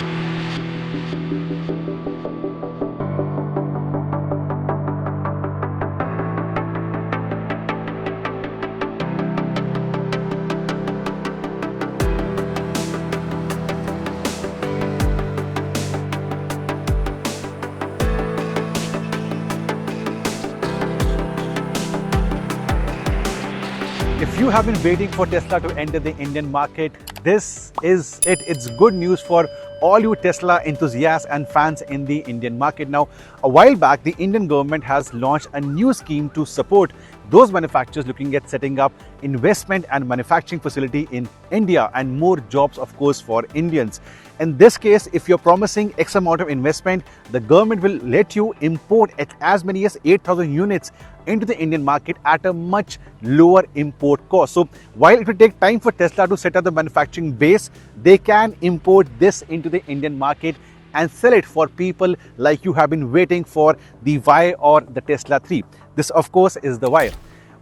If you have been waiting for Tesla to enter the Indian market, this is it. It's good news for all you Tesla enthusiasts and fans in the Indian market. Now, a while back, the Indian government has launched a new scheme to support those manufacturers looking at setting up investment and manufacturing facility in India and more jobs, of course, for Indians. In this case, if you're promising X amount of investment, the government will let you import as many as 8,000 units into the Indian market at a much lower import cost. So while it will take time for Tesla to set up the manufacturing base, they can import this into the Indian market and sell it for people like you have been waiting for the Y or the Tesla 3. This, of course, is the Y.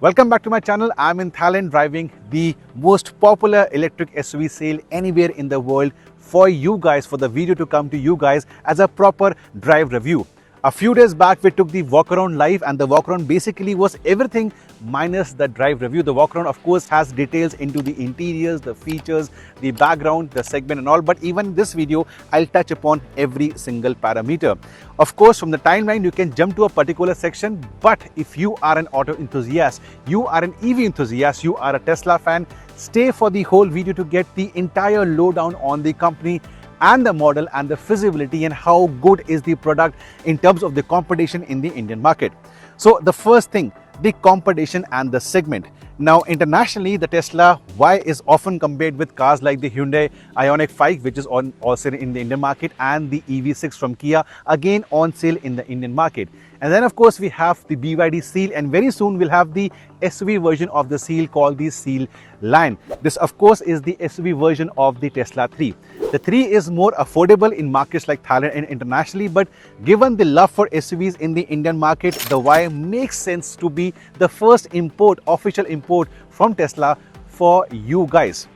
Welcome back to my channel. I'm in Thailand driving the most popular electric SUV sale anywhere in the world for you guys, for the video to come to you guys as a proper drive review. A few days back, we took the walk around live, and the walk around basically was everything minus the drive review. The walk around, of course, has details into the interiors, the features, the background, the segment and all. But even this video, I'll touch upon every single parameter. Of course, from the timeline, you can jump to a particular section. But if you are an auto enthusiast, you are an EV enthusiast, you are a Tesla fan, stay for the whole video to get the entire lowdown on the company and the model and the feasibility and how good is the product in terms of the competition in the Indian market. So the first thing, the competition and the segment. Now internationally, the Tesla Y is often compared with cars like the Hyundai Ioniq 5, which is on sale in the Indian market, and the EV6 from Kia, again on sale in the Indian market. And then of course we have the BYD Seal, and very soon we'll have the SUV version of the Seal called the Seal Lion. This of course is the SUV version of the Tesla 3. The 3 is more affordable in markets like Thailand and internationally, but given the love for SUVs in the Indian market, the Y makes sense to be the first import, official import from Tesla for you guys.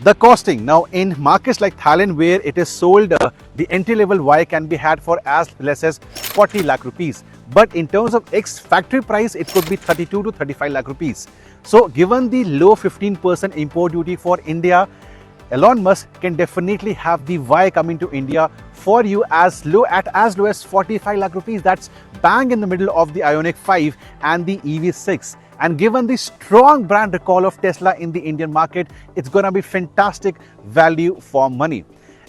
The costing, now in markets like Thailand where it is sold, the entry level Y can be had for as less as 40 lakh rupees. But in terms of ex factory price, it could be 32 to 35 lakh rupees. So given the low 15% import duty for India, Elon Musk can definitely have the Y coming to India for you as low as 45 lakh rupees. That's bang in the middle of the Ioniq 5 and the EV6. And given the strong brand recall of Tesla in the Indian market, it's going to be fantastic value for money.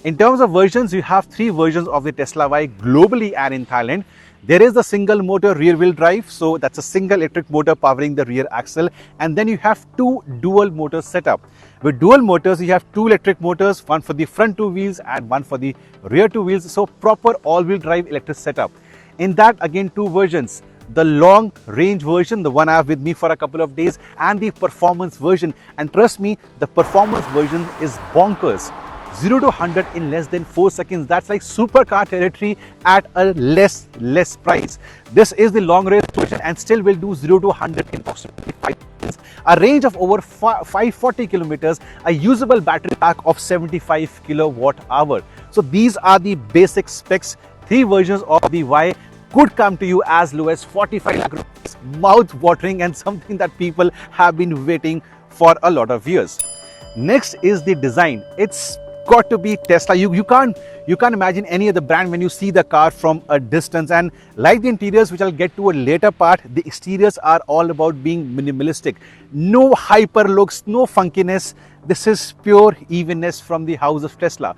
In terms of versions, you have 3 versions of the Tesla Y globally and in Thailand. There is the single motor rear wheel drive, so that's a single electric motor powering the rear axle, and then you have 2 dual motor setup. With dual motors, you have 2 electric motors, one for the front 2 wheels and one for the rear 2 wheels, so proper all-wheel drive electric setup. In that, again, 2 versions. The long range version, the one I have with me for a couple of days, and the performance version. And trust me, the performance version is bonkers. 0 to 100 in less than 4 seconds. That's like supercar territory at a less price. This is the long range version and still will do 0 to 100 in approximately 5 seconds. A range of over 540 kilometers, a usable battery pack of 75 kilowatt hour. So these are the basic specs. 3 versions of the Y could come to you as low as 45 lakh rupees. Mouth watering and something that people have been waiting for a lot of years. Next is the design. It's got to be Tesla. You can't imagine any other brand when you see the car from a distance. And like the interiors, which I'll get to a later part, the exteriors are all about being minimalistic. No hyper looks, no funkiness. This is pure evenness from the house of Tesla.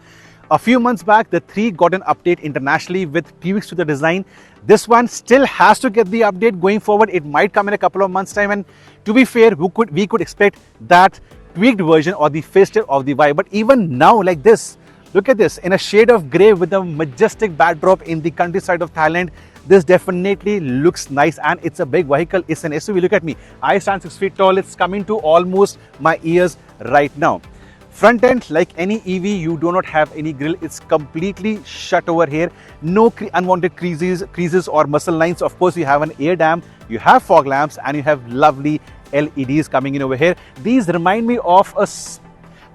A few months back, the 3 got an update internationally with tweaks to the design. This one still has to get the update going forward. It might come in a couple of months' time. And to be fair, we could expect that tweaked version or the facelift of the Y. But even now, like this, look at this, in a shade of grey with a majestic backdrop in the countryside of Thailand, this definitely looks nice, and it's a big vehicle. It's an SUV. Look at me. I stand 6 feet tall. It's coming to almost my ears right now. Front end, like any EV, you do not have any grille. It's completely shut over here. No unwanted creases or muscle lines. Of course, you have an air dam, you have fog lamps, and you have lovely LEDs coming in over here. These remind me of a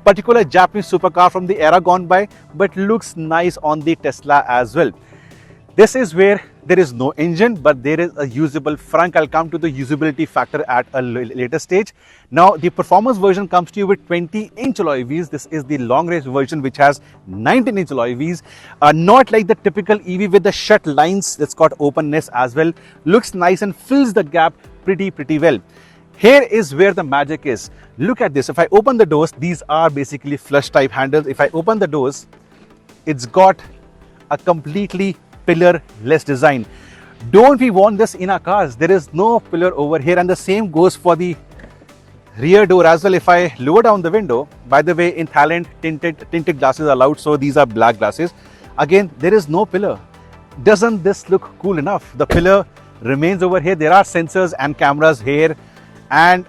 particular Japanese supercar from the era gone by, but looks nice on the Tesla as well. This is where there is no engine, but there is a usable frunk. I'll come to the usability factor at a later stage. Now, the performance version comes to you with 20-inch alloy wheels. This is the long-range version, which has 19-inch alloy wheels. Not like the typical EV with the shut lines. That's got openness as well. Looks nice and fills the gap pretty well. Here is where the magic is. Look at this. If I open the doors, these are basically flush type handles. If I open the doors, it's got a completely pillar-less design. Don't we want this in our cars? There is no pillar over here, and the same goes for the rear door as well. If I lower down the window, by the way, in Thailand, tinted glasses are allowed, so these are black glasses. Again, there is no pillar. Doesn't this look cool enough? The pillar remains over here. There are sensors and cameras here and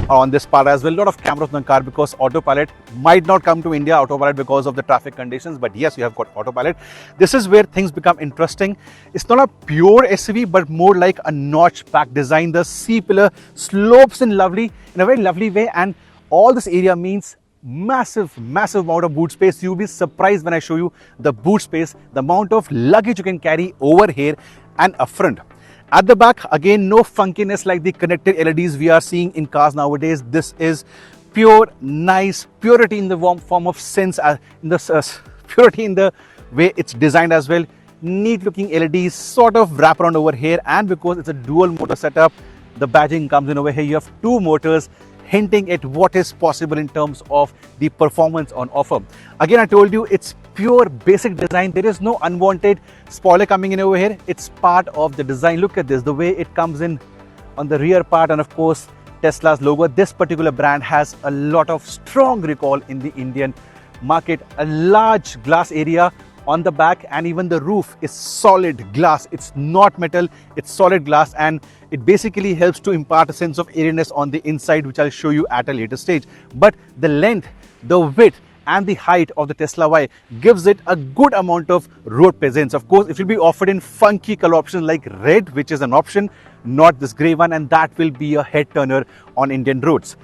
on this part as well. A lot of cameras on the car because autopilot might not come to India, autopilot because of the traffic conditions, but yes, you have got autopilot. This is where things become interesting. It's not a pure SUV, but more like a notch-back design. The C-pillar slopes in a very lovely way, and all this area means massive amount of boot space. You'll be surprised when I show you the boot space, the amount of luggage you can carry over here and up front. At the back, again, no funkiness like the connected LEDs we are seeing in cars nowadays. This is pure, nice, purity in the form of sense, purity in the way it's designed as well. Neat looking LEDs sort of wrap around over here, and because it's a dual motor setup, the badging comes in over here. You have two motors, hinting at what is possible in terms of the performance on offer. Again, I told you it's pure basic design. There is no unwanted spoiler coming in over here. It's part of the design. Look at this, the way it comes in on the rear part, and of course Tesla's logo. This particular brand has a lot of strong recall in the Indian market. A large glass area on the back, and even the roof is solid glass. It's not metal, it's solid glass, and it basically helps to impart a sense of airiness on the inside, which I'll show you at a later stage. But the length, the width and the height of the Tesla Y gives it a good amount of road presence. Of course, it will be offered in funky color options like red, which is an option, not this grey one, and that will be a head turner on Indian roads.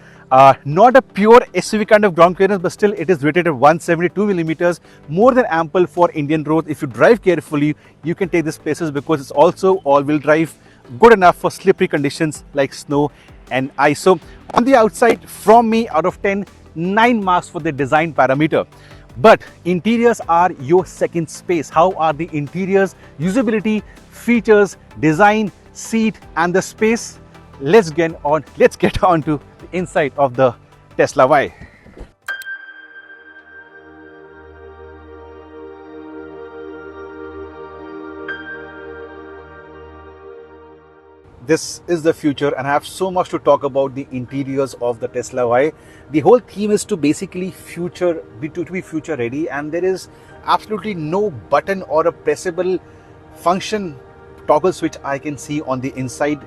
Not a pure SUV kind of ground clearance, but still it is rated at 172 millimeters, more than ample for Indian roads. If you drive carefully, you can take these places because it's also all-wheel drive, good enough for slippery conditions like snow and ice. So on the outside, from me, out of 10, 9 marks for the design parameter. But interiors are your second space. How are the interiors, usability, features, design, seat and the space? Let's get on to the inside of the Tesla Y. This is the future, and I have so much to talk about the interiors of the Tesla Y. The whole theme is to basically be future ready, and there is absolutely no button or a pressable function toggle switch I can see on the inside.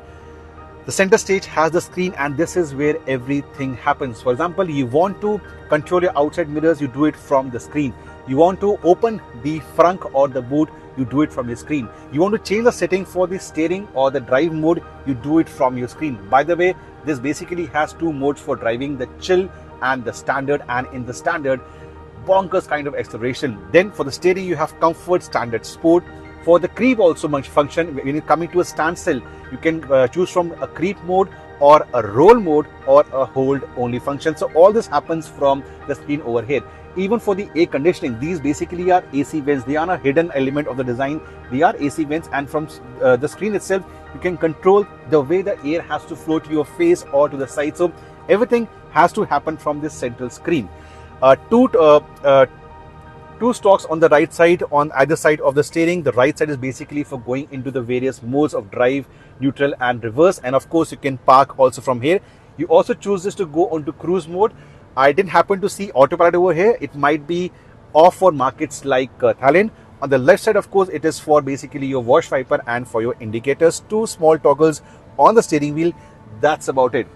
The center stage has the screen, and this is where everything happens. For example, you want to control your outside mirrors, you do it from the screen. You want to open the frunk or the boot, you do it from your screen. You want to change the setting for the steering or the drive mode, you do it from your screen. By the way, this basically has two modes for driving, the chill and the standard, and in the standard, bonkers kind of acceleration. Then for the steering, you have comfort, standard, sport. For the creep also function, when you're coming to a standstill, you can choose from a creep mode or a roll mode or a hold only function. So all this happens from the screen over here. Even for the air conditioning, these basically are AC vents. They are a hidden element of the design. They are AC vents, and from the screen itself, you can control the way the air has to flow to your face or to the side. So everything has to happen from this central screen. Two stalks on the right side on either side of the steering. The right side is basically for going into the various modes of drive, neutral and reverse, and of course you can park also from here. You also choose this to go onto cruise mode. I didn't happen to see autopilot over here. It might be off for markets like Thailand. On the left side, of course, it is for basically your wash wiper and for your indicators. Two small toggles on the steering wheel. That's about it.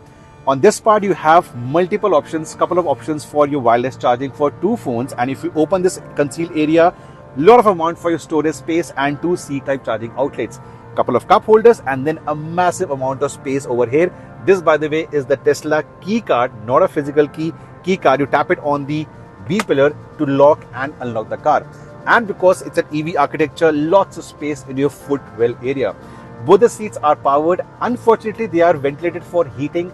On this part, you have multiple options, couple of options for your wireless charging for two phones. And if you open this concealed area, lot of amount for your storage space and two C-type charging outlets. Couple of cup holders, and then a massive amount of space over here. This, by the way, is the Tesla key card, not a physical key. key card, you tap it on the B pillar to lock and unlock the car. And because it's an EV architecture, lots of space in your footwell area. Both the seats are powered. Unfortunately, they are ventilated for heating,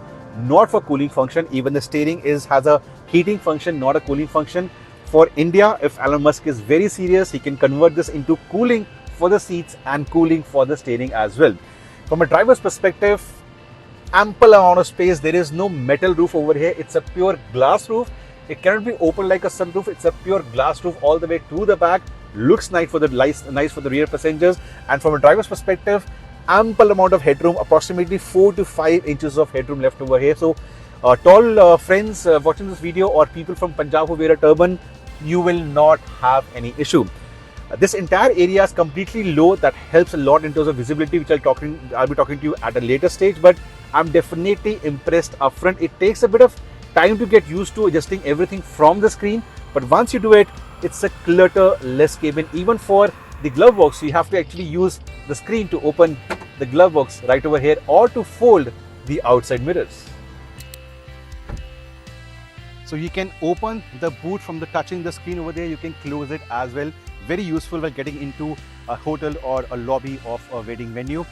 not for cooling function. Even the steering has a heating function, not a cooling function. For India, if Elon Musk is very serious, he can convert this into cooling for the seats and cooling for the steering as well. From a driver's perspective, ample amount of space. There is no metal roof over here. It's a pure glass roof. It cannot be open like a sunroof. It's a pure glass roof all the way to the back. Looks nice for the rear passengers. And from a driver's perspective, ample amount of headroom, approximately 4 to 5 inches of headroom left over here. So tall friends watching this video, or people from Punjab who wear a turban, you will not have any issue. This entire area is completely low. That helps a lot in terms of visibility, which I'll be talking to you at a later stage. But I'm definitely impressed upfront. It takes a bit of time to get used to adjusting everything from the screen, but once you do it, it's a clutter-less cabin. Even for the glove box, you have to actually use the screen to open the glove box right over here, or to fold the outside mirrors. So you can open the boot from touching the screen over there. You can close it as well. Very useful while getting into a hotel or a lobby of a wedding venue.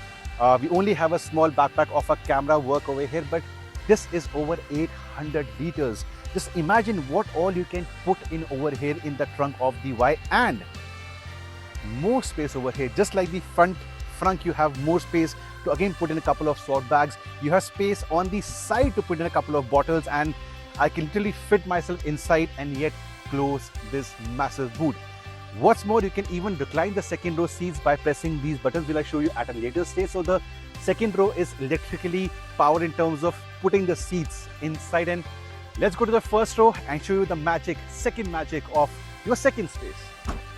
We only have a small backpack of a camera work over here, but this is over 800 liters. Just imagine what all you can put in over here in the trunk of the Y, and more space over here. Just like the front, you have more space to again put in a couple of sword bags. You have space on the side to put in a couple of bottles, and I can literally fit myself inside and yet close this massive boot. What's more, you can even recline the second row seats by pressing these buttons, which I'll show you at a later stage. So the second row is electrically powered in terms of putting the seats inside. And let's go to the first row and show you the second magic of your second space.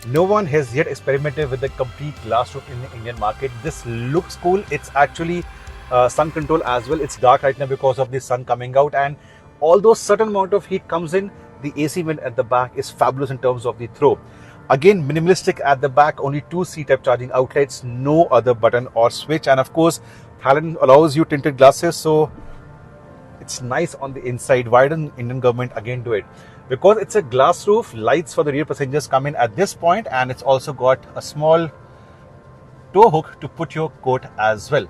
No one has yet experimented with the complete glass roof in the Indian market. This looks cool. It's actually sun control as well. It's dark right now because of the sun coming out, and although certain amount of heat comes in, the AC vent at the back is fabulous in terms of the throw. Again, minimalistic at the back, only 2 C-type charging outlets, no other button or switch. And of course, Thailand allows you tinted glasses, so it's nice on the inside. Why doesn't Indian government again do it? Because it's a glass roof, lights for the rear passengers come in at this point, and it's also got a small tow hook to put your coat as well.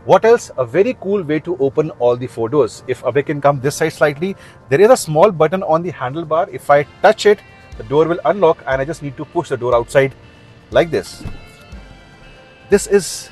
What else? A very cool way to open all the 4 doors. If Abhay can come this side slightly, there is a small button on the handlebar. If I touch it, the door will unlock, and I just need to push the door outside like this. This is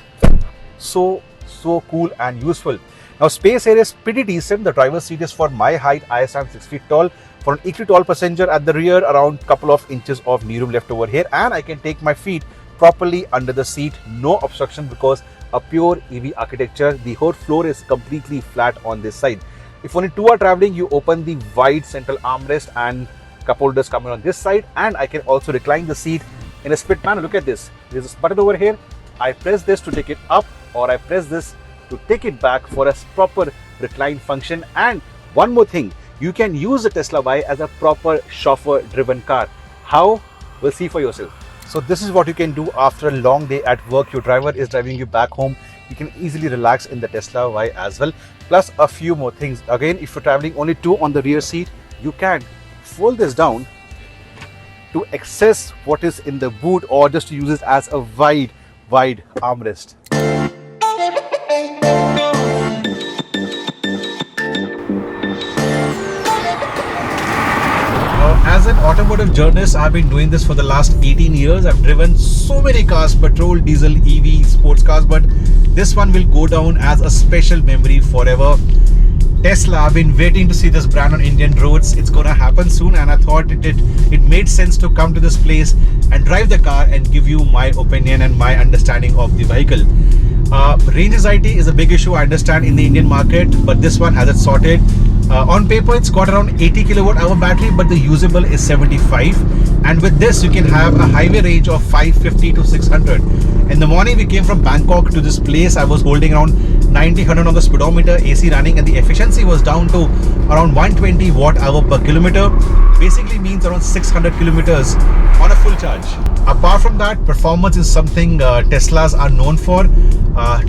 so cool and useful. Now, space here is pretty decent. The driver's seat is for my height. I stand 6 feet tall. For an equally tall passenger at the rear, around couple of inches of knee room left over here, and I can take my feet properly under the seat. No obstruction because a pure EV architecture. The whole floor is completely flat on this side. If only 2 are traveling, you open the wide central armrest and cup holders coming on this side, and I can also recline the seat in a split manner. Look at this. There's a button over here. I press this to take it up, or I press this to take it back for a proper recline function. And one more thing, you can use the Tesla Y as a proper chauffeur driven car. How? We'll see for yourself. So this is what you can do after a long day at work. Your driver is driving you back home. You can easily relax in the Tesla Y as well. Plus a few more things. Again, if you're traveling only 2 on the rear seat, you can fold this down to access what is in the boot, or just to use it as a wide armrest. As an automotive journalist, I've been doing this for the last 18 years. I've driven so many cars, petrol, diesel, EV, sports cars, but this one will go down as a special memory forever. Tesla, I've been waiting to see this brand on Indian roads. It's gonna happen soon, and I thought it made sense to come to this place and drive the car and give you my opinion and my understanding of the vehicle. Range anxiety is a big issue, I understand, in the Indian market, but this one has it sorted. On paper, it's got around 80 kilowatt hour battery, but the usable is 75. And with this, you can have a highway range of 550 to 600. In the morning, we came from Bangkok to this place. I was holding around 90-100 on the speedometer, AC running, and the efficiency was down to around 120 watt hour per kilometer. Basically means around 600 kilometers on a full charge. Apart from that, performance is something Teslas are known for.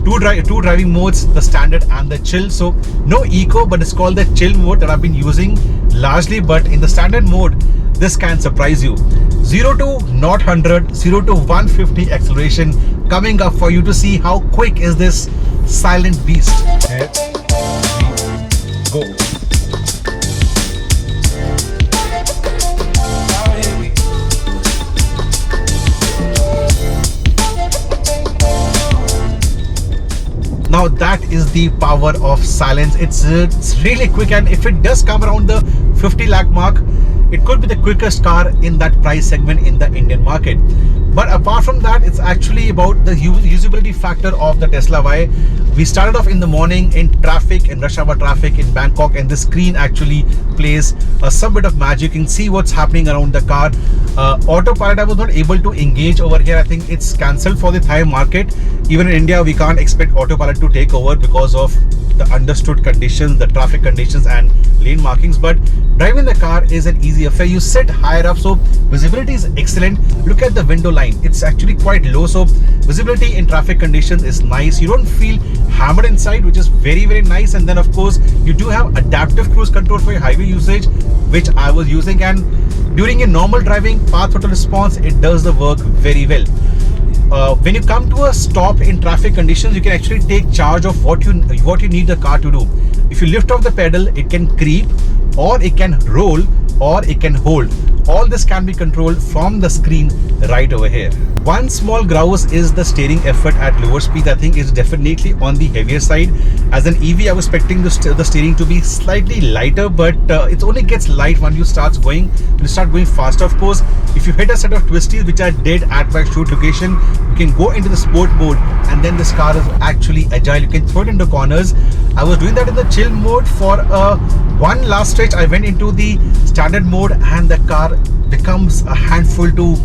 Two driving modes, the standard and the chill. So no eco, but it's called the chill mode that I've been using. largely, but in the standard mode, this can surprise you. 0 to not 100, 0 to 150 acceleration coming up for you to see how quick is this silent beast. Here we go. Now that is the power of silence. It's really quick, and if it does come around the 50 lakh mark, it could be the quickest car in that price segment in the Indian market. But apart from that, it's actually about the usability factor of the Tesla Y. We started off in the morning in traffic, in rush hour traffic in Bangkok, and the screen actually plays some bit of magic. You can see what's happening around the car. Autopilot, I was not able to engage over here. I think it's cancelled for the Thai market. Even in India, we can't expect autopilot to take over because of the understood conditions, the traffic conditions and lane markings. But driving the car is an easy affair. You sit higher up, so visibility is excellent. Look at the window line, it's actually quite low, so visibility in traffic conditions is nice. You don't feel hammered inside, which is very nice. And then of course you do have adaptive cruise control for your highway usage, which I was using, and during a normal driving, path auto response, it does the work very well. When you come to a stop in traffic conditions, you can actually take charge of what you need the car to do. If you lift off the pedal, it can creep, or it can roll, or it can hold. All this can be controlled from the screen right over here. One small grouse is the steering effort at lower speed. I think it's definitely on the heavier side. As an EV, I was expecting the steering to be slightly lighter, but it only gets light when you start going faster. Of course, if you hit a set of twisties, which I did at my shoot location, you can go into the sport mode, and then this car is actually agile. You can throw it into corners. I was doing that in the chill mode. For one last stretch, I went into the standard mode, and the car becomes a handful to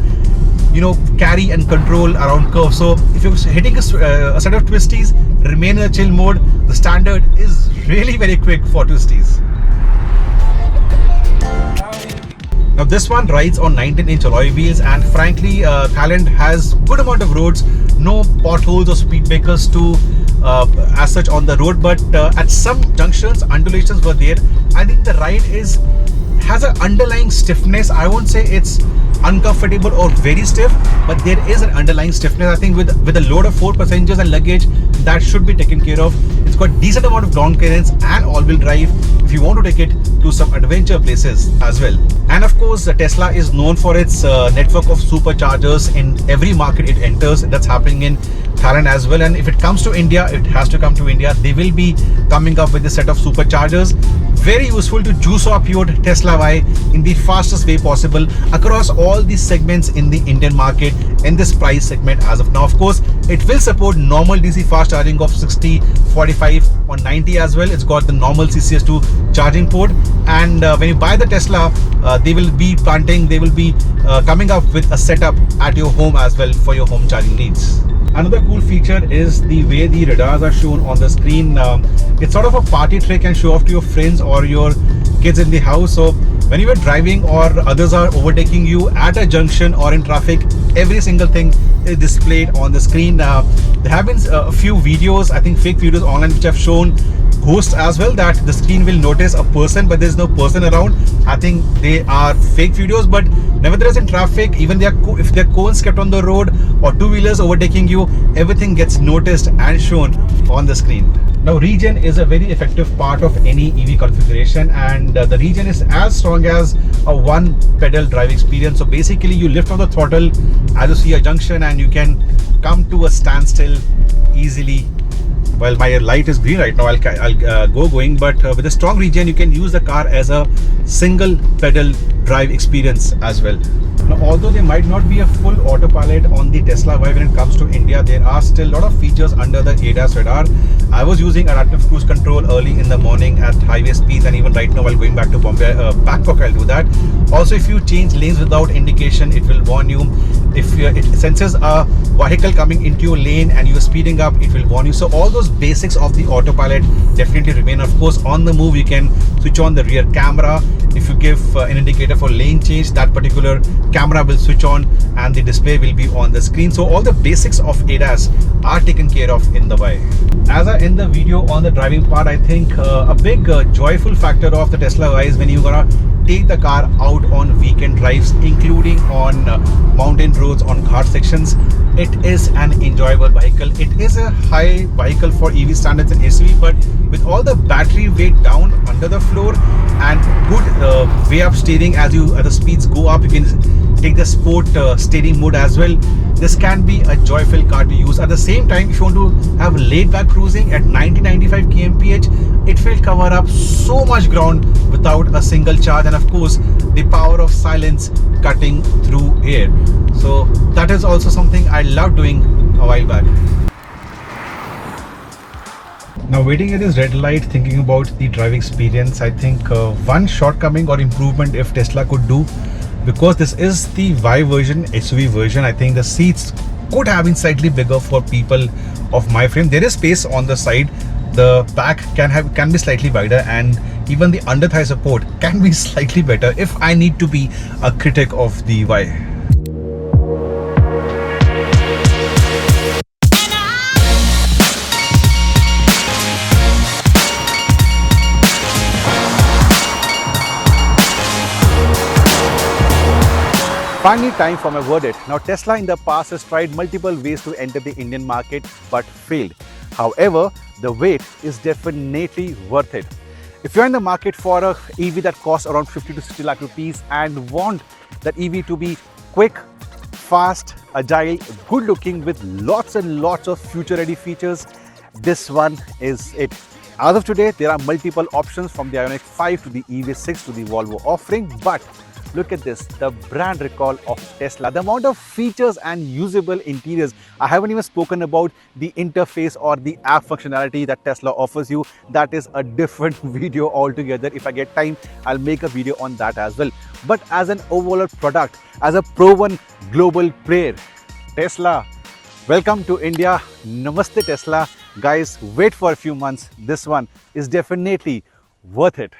carry and control around curves. So if you're hitting a set of twisties, remain in the chill mode. The standard is really very quick for twisties. Now this one rides on 19-inch alloy wheels, and frankly Thailand has good amount of roads, no potholes or speed breakers to as such on the road, but at some junctions undulations were there. I think the ride has an underlying stiffness. I won't say it's uncomfortable or very stiff, but there is an underlying stiffness. I think with a load of 4 passengers and luggage, that should be taken care of. It's got decent amount of ground clearance and all-wheel drive if you want to take it to some adventure places as well. And of course, Tesla is known for its network of superchargers in every market it enters. That's happening in Thailand as well, and if it comes to India, it has to come to India. They will be coming up with a set of superchargers, very useful to juice up your Tesla Y in the fastest way possible across all these segments in the Indian market in this price segment as of now. Of course, it will support normal DC fast charging of 60, 45 or 90 as well. It's got the normal CCS2 charging port, and when you buy the Tesla, they will be coming up with a setup at your home as well for your home charging needs. Another cool feature is the way the radars are shown on the screen. It's sort of a party trick and show off to your friends or your kids in the house. So when you are driving or others are overtaking you at a junction or in traffic, every single thing is displayed on the screen. There have been a few videos, I think fake videos online, which have shown ghosts as well, that the screen will notice a person but there's no person around. I think they are fake videos, but nevertheless in traffic, even if there are cones kept on the road or two-wheelers overtaking you, everything gets noticed and shown on the screen. Now regen is a very effective part of any EV configuration, and the regen is as strong as a one pedal drive experience. So basically you lift on the throttle as you see a junction and you can come to a standstill easily. Well, my light is green right now, I'll go going, but with a strong regen you can use the car as a single pedal drive experience as well. Now, although there might not be a full autopilot on the Tesla Y when it comes to India, there are still a lot of features under the ADAS radar. I was using adaptive cruise control early in the morning at highway speeds, and even right now while going back to Bangkok, I'll do that. Also, if you change lanes without indication, it will warn you. If it senses a vehicle coming into your lane and you're speeding up, it will warn you. So all those basics of the autopilot definitely remain. Of course, on the move you can switch on the rear camera. If you give an indicator for lane change, that particular camera will switch on and the display will be on the screen. So all the basics of ADAS are taken care of in the Y. As I end the video on the driving part, I think a big joyful factor of the Tesla Y is when you're gonna take the car out on weekend drives, including on mountain roads, on ghat sections. It is an enjoyable vehicle. It is a high vehicle for EV standards and SUV, but with all the battery weight down under the floor and good way up steering, as the speeds go up, you can take the sport steering mode as well. This can be a joyful car to use. At the same time, if you want to have laid back cruising at 90-95 kmph, it will cover up so much ground without a single charge, and of course the power of silence cutting through air. So that is also something I love doing a while back. Now, waiting at this red light, thinking about the driving experience, I think one shortcoming or improvement if Tesla could do, because this is the Y version, SUV version, I think the seats could have been slightly bigger for people of my frame. There is space on the side. The back can be slightly wider, and even the under thigh support can be slightly better if I need to be a critic of the Y. Finally, time for my verdict. Now, Tesla in the past has tried multiple ways to enter the Indian market but failed. However, the wait is definitely worth it. If you're in the market for a EV that costs around 50 to 60 lakh rupees and want that EV to be quick, fast, agile, good looking with lots and lots of future ready features, this one is it. As of today, there are multiple options from the Ioniq 5 to the EV6 to the Volvo offering, but look at this, the brand recall of Tesla, the amount of features and usable interiors. I haven't even spoken about the interface or the app functionality that Tesla offers you. That is a different video altogether. If I get time, I'll make a video on that as well. But as an overall product, as a proven global player, Tesla, welcome to India. Namaste Tesla. Guys, wait for a few months. This one is definitely worth it.